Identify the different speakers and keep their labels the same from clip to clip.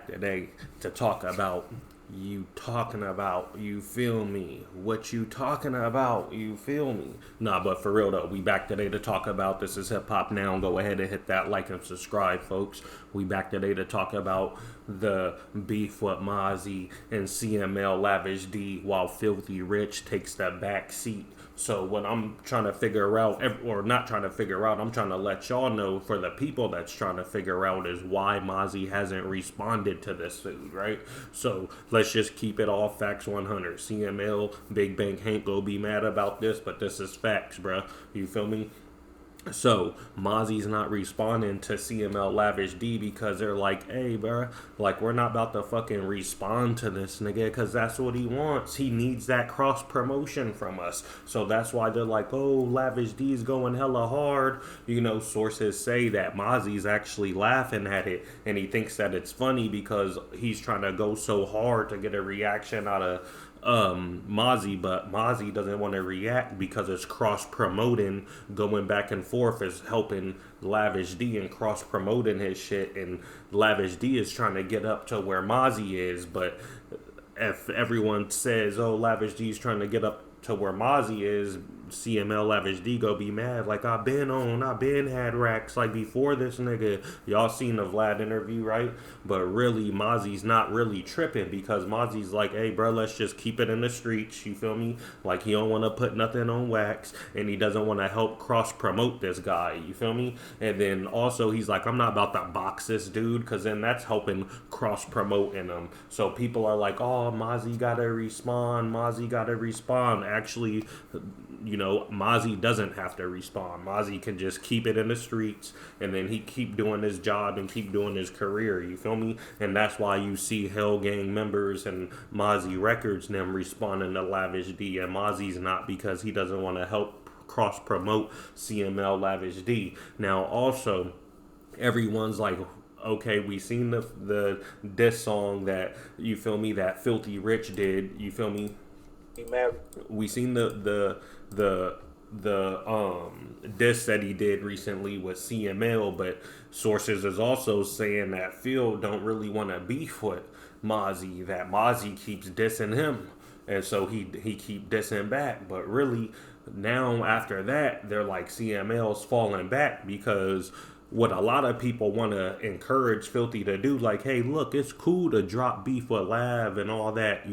Speaker 1: today to talk about you feel me, what you talking about, you feel me. Nah, but for real though, we back today to talk about this is hip hop now. Go ahead and hit that like and subscribe, folks. We back today to talk about the beef with Mozzy and CML Lavish D while Philthyrich takes the back seat. So what I'm trying to figure out, or not trying to figure out, I'm trying to let y'all know for the people that's trying to figure out is why Mozzy hasn't responded to this food, right? So let's just keep it all facts 100. CML, Big Bank ain't gonna be mad about this, but this is facts, bruh. You feel me? So Mozzy's not responding to CML Lavish D because they're like, hey, bro, like we're not about to fucking respond to this nigga because that's what he wants. He needs that cross promotion from us. So that's why they're like, oh, Lavish D's going hella hard. You know, sources say that Mozzy's actually laughing at it and he thinks that it's funny because he's trying to go so hard to get a reaction out of Mozzy, but Mozzy doesn't want to react because it's cross promoting, going back and forth is helping Lavish D and cross promoting his shit, and Lavish D is trying to get up to where Mozzy is, but if everyone says, "Oh, Lavish D's trying to get up to where Mozzy is," CML Lavish D go be mad. Like I've been had racks like before this nigga. Y'all seen the Vlad interview, right? But really, Mozzy's not really tripping because Mozzy's like, hey, bro, let's just keep it in the streets. You feel me? Like he don't want to put nothing on wax, and he doesn't want to help cross promote this guy. You feel me? And then also he's like, I'm not about to box this dude because then that's helping cross promoting him. So people are like, oh, Mozzy gotta respond. Mozzy gotta respond. Actually, Mozzy doesn't have to respond. Mozzy can just keep it in the streets and then he keep doing his job and keep doing his career. You feel me? And that's why you see Hell Gang members and Mozzy Records them responding to Lavish D, and Mozzy's not because he doesn't want to help cross promote CML Lavish D. Now also everyone's like, okay, we seen the diss song that you feel me that Philthyrich did. You feel me? We seen the diss that he did recently with CML, but sources is also saying that Phil don't really want to beef with Mozzy. That Mozzy keeps dissing him, and so he keep dissing back. But really, now after that, they're like CML's falling back because what a lot of people want to encourage Filthy to do, like, hey, look, it's cool to drop beef with Lav and all that,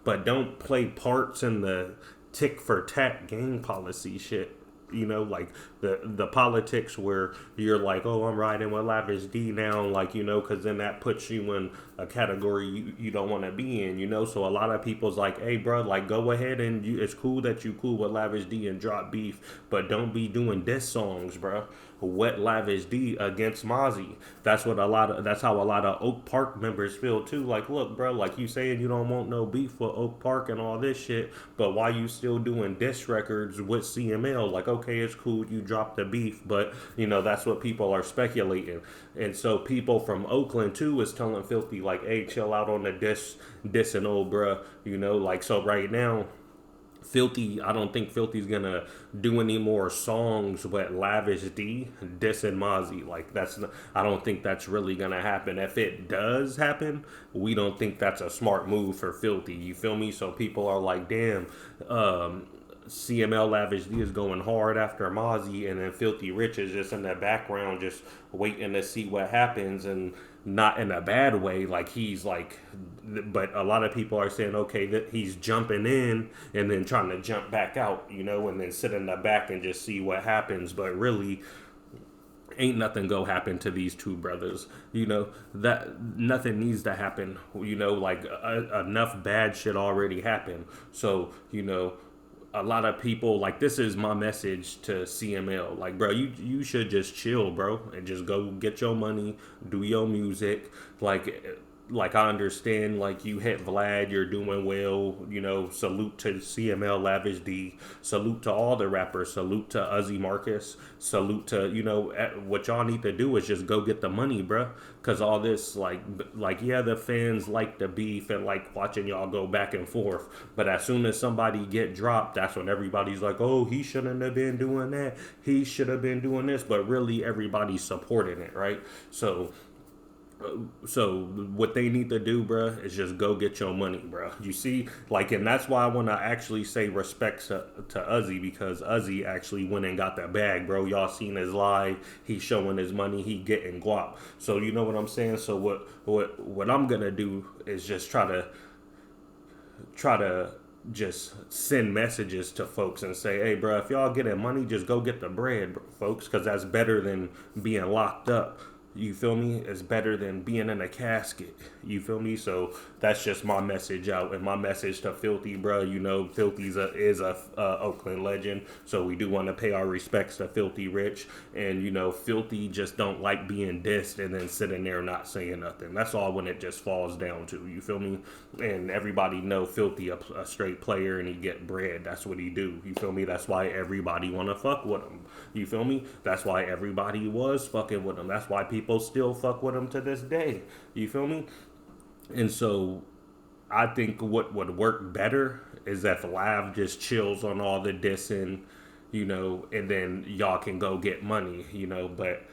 Speaker 1: but don't play parts in the tick for tat gang policy shit. Like the politics where you're like, oh, I'm riding with Lavish D now, like, because then that puts you in a category you don't want to be in, So a lot of people's like, hey, bro, like, go ahead and it's cool that you cool with Lavish D and drop beef, but don't be doing diss songs, bro. Wet Lavish D against Mozzy. That's how a lot of Oak Park members feel too. Like, look, bro, like you saying you don't want no beef with Oak Park and all this shit, but why you still doing diss records with CML? Like, okay, it's cool you dropped the beef, but that's what people are speculating. And so people from Oakland too is telling Filthy like, hey, chill out on the dissing old bruh. Like, so right now Filthy, I don't think Filthy's gonna do any more songs with Lavish D dissing Mozzy. Like I don't think that's really gonna happen. If it does happen, we don't think that's a smart move for Filthy. You feel me? So people are like, damn, CML Lavish D is going hard after Mozzy, and then Philthyrich is just in the background, just waiting to see what happens, and not in a bad way. Like he's like, but a lot of people are saying, okay, that he's jumping in and then trying to jump back out, and then sit in the back and just see what happens. But really, ain't nothing go happen to these two brothers. That nothing needs to happen. Like enough bad shit already happened. So a lot of people like this is my message to CML. Like, bro, you should just chill, bro, and just go get your money, do your music. Like I understand, like you hit Vlad, you're doing well. Salute to CML Lavish D. Salute to all the rappers. Salute to Uzi Marcus. Salute to what y'all need to do is just go get the money, bro. Cause all this like yeah, the fans like the beef and like watching y'all go back and forth. But as soon as somebody get dropped, that's when everybody's like, oh, he shouldn't have been doing that. He should have been doing this. But really, everybody's supporting it, right? So So what they need to do, bruh, is just go get your money, bruh. You see, like, and that's why I want to actually say respect to Uzi, because Uzi actually went and got that bag, bro. Y'all seen his live? He's showing his money. He getting guap. So you know what I'm saying. So what I'm gonna do is just try to just send messages to folks and say, hey, bro, if y'all getting money, just go get the bread, folks, because that's better than being locked up. You feel me? It's better than being in a casket. You feel me? So that's just my message out, and my message to Filthy, bro. You know, Filthy's is a Oakland legend, so we do want to pay our respects to Philthyrich. And you know, Filthy just don't like being dissed and then sitting there not saying nothing. That's all when it just falls down to. You feel me? And everybody know Filthy a straight player, and he get bread. That's what he do. You feel me? That's why everybody wanna fuck with him. You feel me? That's why everybody was fucking with him. That's why people still fuck with him to this day. You feel me? And so I think what would work better is if Lav just chills on all the dissing, you know, and then y'all can go get money, you know. But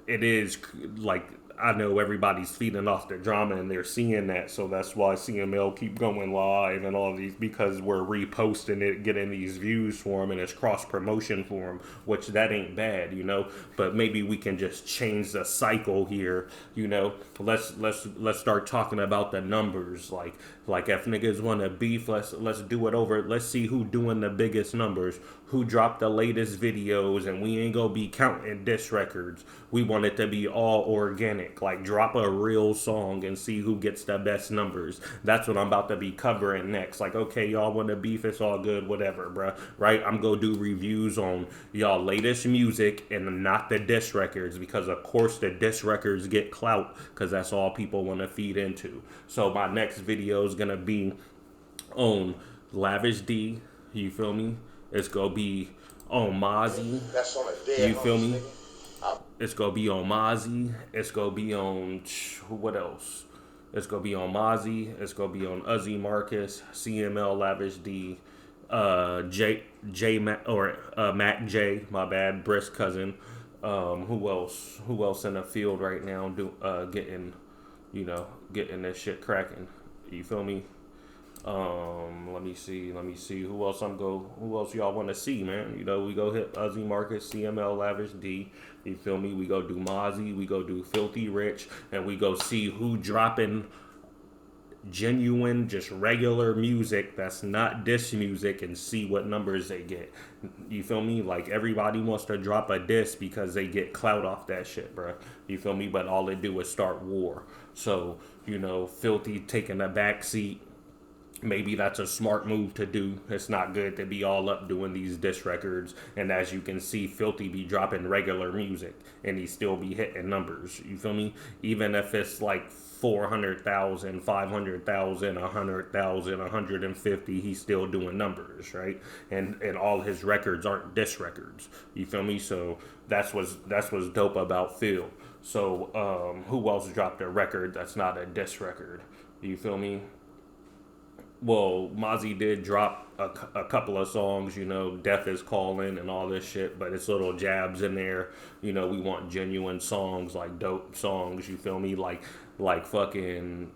Speaker 1: it is like, I know everybody's feeding off the drama and they're seeing that, so that's why CML keep going live and all these, because we're reposting it, getting these views for them, and it's cross promotion for them, which that ain't bad, you know. But maybe we can just change the cycle here, you know. Let's start talking about the numbers, like if niggas want to beef, let's do it over. Let's see who doing the biggest numbers, who dropped the latest videos, and we ain't gonna be counting diss records. We want it to be all organic. Like, drop a real song and see who gets the best numbers. That's what I'm about to be covering next. Like, okay, y'all want to beef, it's all good, whatever, bruh. Right? I'm gonna do reviews on y'all latest music and not the diss records, because of course the diss records get clout, because that's all people want to feed into. So my next video is gonna be on Lavishd. You feel me? It's gonna be on Mozzy.
Speaker 2: That's on a dead.
Speaker 1: You feel me? It's gonna be on Mozzy. It's gonna be on what else? It's gonna be on Mozzy. It's gonna be on Uzi Marcus, CML, Lavishd, Mac J. My bad, Brisk cousin. Who else? Who else in the field right now? Getting, you know, getting this shit cracking. You feel me? Let me see who else who else y'all want to see, man. You know, we go hit Uzi Marcus, CML, Lavishd. You feel me? We go do Mozzy, we go do Philthyrich, and we go see who dropping genuine, just regular music that's not diss music, and see what numbers they get. You feel me? Like, everybody wants to drop a diss because they get clout off that shit, bro. You feel me? But all they do is start war. So, you know, Filthy taking a backseat. Maybe that's a smart move to do. It's not good to be all up doing these diss records. And as you can see, Filthy be dropping regular music and he still be hitting numbers. You feel me? Even if it's like 400,000, 500,000, 100,000, 150, he's still doing numbers, right? And all his records aren't diss records. You feel me? So that's what's dope about Phil. So who else dropped a record that's not a diss record? You feel me? Well, Mozzy did drop a couple of songs, you know, Death is Calling and all this shit, but it's little jabs in there. You know, we want genuine songs, like dope songs, you feel me? Like fucking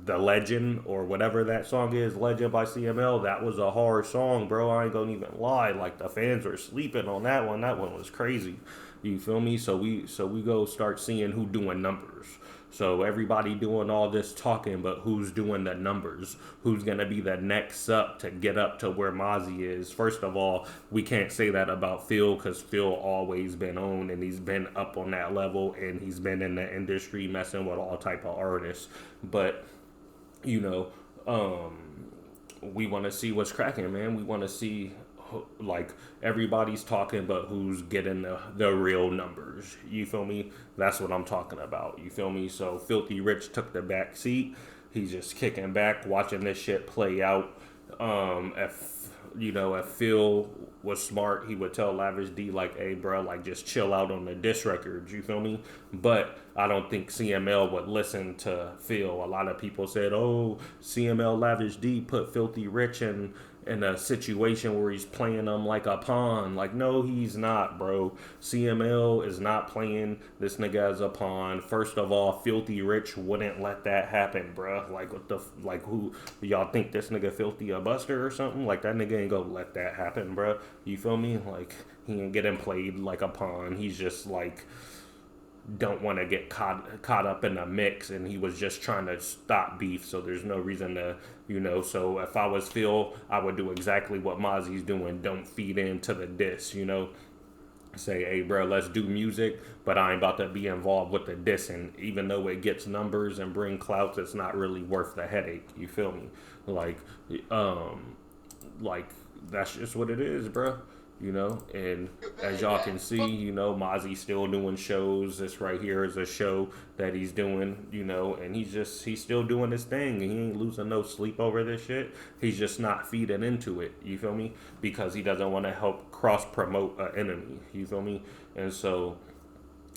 Speaker 1: The Legend, or whatever that song is, Legend by CML. That was a hard song, bro. I ain't gonna even lie. Like, the fans were sleeping on that one. That one was crazy. You feel me? So we go start seeing who doing numbers. So everybody doing all this talking, but who's doing the numbers? Who's going to be the next up to get up to where Mozzy is? First of all, we can't say that about Phil, because Phil always been on, and he's been up on that level, and he's been in the industry messing with all type of artists. But, you know, we want to see what's cracking, man. We want to see, like, everybody's talking, but who's getting the real numbers? You feel me? That's what I'm talking about. You feel me? So Philthyrich took the back seat. He's just kicking back, watching this shit play out. If Phil was smart, he would tell Lavishd, like, hey, bro, like, just chill out on the diss records. You feel me? But I don't think CML would listen to Phil. A lot of people said, oh, CML Lavishd put Philthyrich in a situation where he's playing them like a pawn. Like, no, he's not, bro. CML is not playing this nigga as a pawn. First of all, Philthyrich wouldn't let that happen, bro. Like, what the, like, who, y'all think this nigga Filthy a buster or something? Like, that nigga ain't gonna let that happen, bro. You feel me? Like, he ain't getting played like a pawn. He's just like, don't want to get caught up in a mix, and he was just trying to stop beef, so there's no reason to, so if I was Phil, I would do exactly what Mozzy's doing. Don't feed into the diss, say, hey bro, let's do music, but I ain't about to be involved with the diss, and even though it gets numbers and bring clouts, it's not really worth the headache. You feel me? Like um like that's just what it is, bro. And as y'all can see, Mozzy's still doing shows. This right here is a show that he's doing, and he's still doing his thing. And he ain't losing no sleep over this shit. He's just not feeding into it, you feel me? Because he doesn't want to help cross promote an enemy, you feel me? And so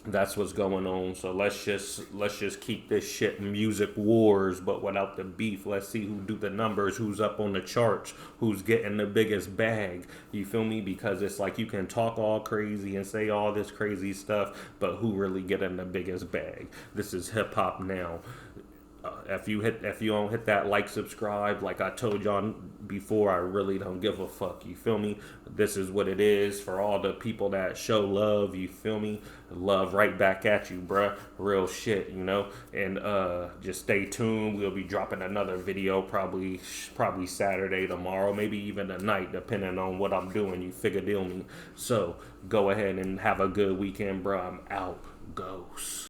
Speaker 1: that's what's going on. So let's just keep this shit music wars, but without the beef. Let's see who do the numbers, who's up on the charts, who's getting the biggest bag. You feel me? Because it's like you can talk all crazy and say all this crazy stuff, but who really getting the biggest bag? This is hip hop now. If you don't hit that like, subscribe, like I told y'all before, I really don't give a fuck. You feel me? This is what it is for all the people that show love. You feel me? Love right back at you, bruh. Real shit, And just stay tuned. We'll be dropping another video probably Saturday, tomorrow, maybe even tonight, depending on what I'm doing. You figure deal me. So go ahead and have a good weekend, bruh. I'm out. Ghost.